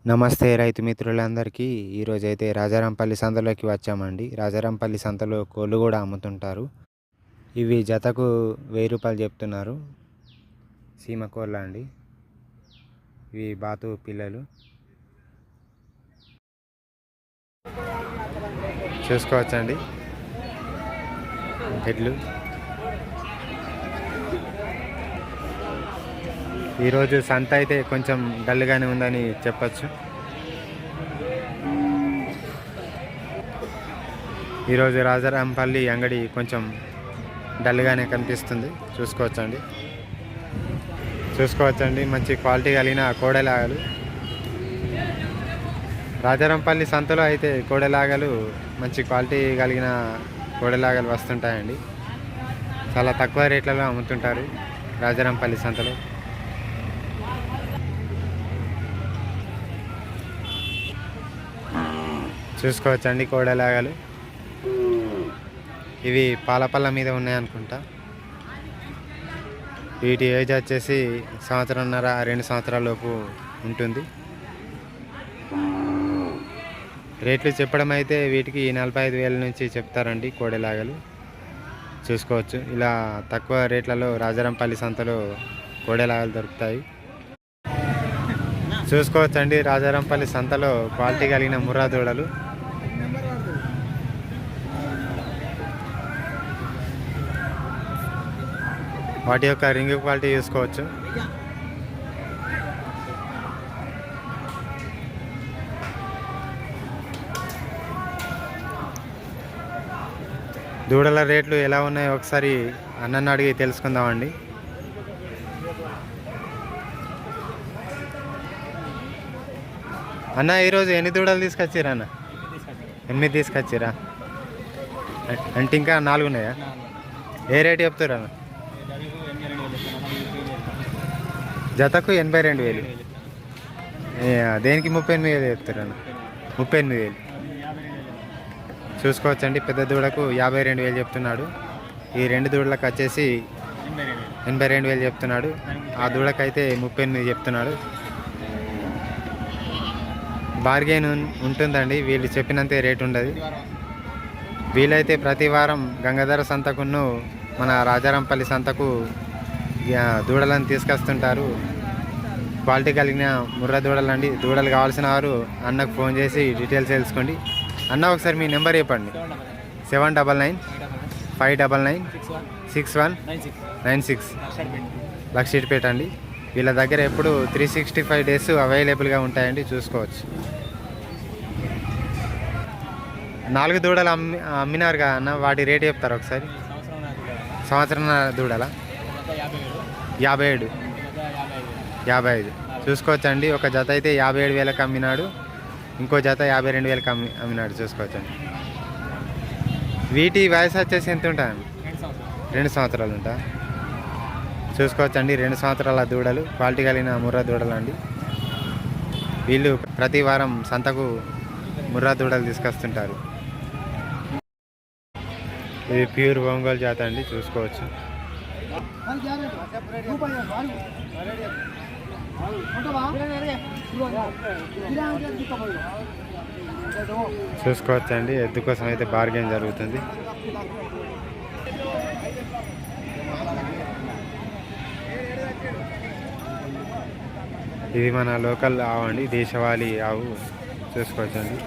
నమస్తే రైతు మిత్రులందరికీ. ఈరోజైతే రాజారాంపల్లి సంతలోకి వచ్చామండి. రాజారాంపల్లి సంతలో కోళ్ళు కూడా అమ్ముతుంటారు. ఇవి జతకు 1000 రూపాయలు చెప్తున్నారు. సీమ కోళ్ళ అండి. ఇవి బాతు పిల్లలు చూసుకోవచ్చండి. హెడ్లు ఈరోజు సంత అయితే కొంచెం డల్గానే ఉందని చెప్పచ్చు. ఈరోజు రాజారాంపల్లి అంగడి కొంచెం డల్గానే కనిపిస్తుంది. చూసుకోవచ్చండి మంచి క్వాలిటీ కలిగిన కోడెలాగలు. రాజారాంపల్లి సంతలో అయితే కోడెలాగలు మంచి క్వాలిటీ కలిగిన కోడెలాగలు వస్తుంటాయండి. చాలా తక్కువ రేట్లలో అమ్ముతుంటారు రాజారాంపల్లి సంతలో. చూసుకోవచ్చండి కోడెలాగలు. ఇవి పాలపల్ల మీద ఉన్నాయనుకుంటా. వీటి ఏజ్ వచ్చేసి 1.5-2 సంవత్సరాల లోపు ఉంటుంది. రేట్లు చెప్పడం అయితే వీటికి 45,000 నుంచి చెప్తారండి కోడెలాగలు. చూసుకోవచ్చు ఇలా తక్కువ రేట్లలో రాజారాంపల్లి సంతలో కోడెలాగలు దొరుకుతాయి. చూసుకోవచ్చండి రాజారాంపల్లి సంతలో క్వాలిటీ కలిగిన ముర్రా దూడలు. వాటి యొక్క రింగ్ క్వాలిటీ చూసుకోవచ్చు. దూడల రేట్లు ఎలా ఉన్నాయో ఒకసారి అన్నను అడిగి తెలుసుకుందామండి. అన్న ఈరోజు ఎన్ని దూడలు తీసుకొచ్చిరా అన్న? 8 తీసుకొచ్చిరా అంటే ఇంకా 4 ఉన్నాయా? ఏ రేటు చెప్తారు అన్న? జతకు 82,000. దేనికి 38,000 చెప్తారు అన్న? 38,000. చూసుకోవచ్చండి పెద్ద దూడకు 52,000 చెప్తున్నాడు. ఈ 2 దూడలకు వచ్చేసి 82,000 చెప్తున్నాడు. ఆ దూడకైతే 38 చెప్తున్నాడు. బార్గెన్ ఉంటుందండి. వీళ్ళు చెప్పినంతే రేటు ఉండదు. వీళ్ళైతే ప్రతి వారం గంగాధర సంతకును మన రాజారాంపల్లి సంతకు దూడలను తీసుకొస్తుంటారు. క్వాలిటీ కలిగిన ముర్రా దూడలు అండి. దూడలు కావాల్సిన వారు అన్నకు ఫోన్ చేసి డీటెయిల్స్ తెలుసుకోండి. అన్న ఒకసారి మీ నెంబర్ చెప్పండి. 799-599-6196 లక్షిట్పేట అండి. వీళ్ళ దగ్గర ఎప్పుడు 365 డేస్ అవైలబుల్గా ఉంటాయండి. చూసుకోవచ్చు. 4 దూడలు అమ్మినారు కదా అన్న, వాటి రేటు చెప్తారు ఒకసారి? సంవత్సరం దూడల 57. చూసుకోవచ్చండి. ఒక జత అయితే 57,000కి అమ్మినాడు. ఇంకో జత 52,000కి అమ్మినాడు. చూసుకోవచ్చండి. వీటి వయసు వచ్చేసి ఎంత ఉంటుంది? 2 సంవత్సరాలు ఉంటా. చూసుకోవచ్చండి 2 సంవత్సరాల దూడలు, క్వాలిటీ కలిగిన ముర్రా దూడలు అండి. వీళ్ళు ప్రతి వారం సంతకు ముర్రా దూడలు తీసుకొస్తుంటారు. ఇది ప్యూర్ ఒంగోలు జాత అండి. చూసుకోవచ్చు. చూసుకోవచ్చండి ఎద్దు కోసం అయితే బార్గెన్ జరుగుతుంది. ఇది మన లోకల్ ఆవు అండి, దేశవాళీ ఆవు. చూసుకోవచ్చండి.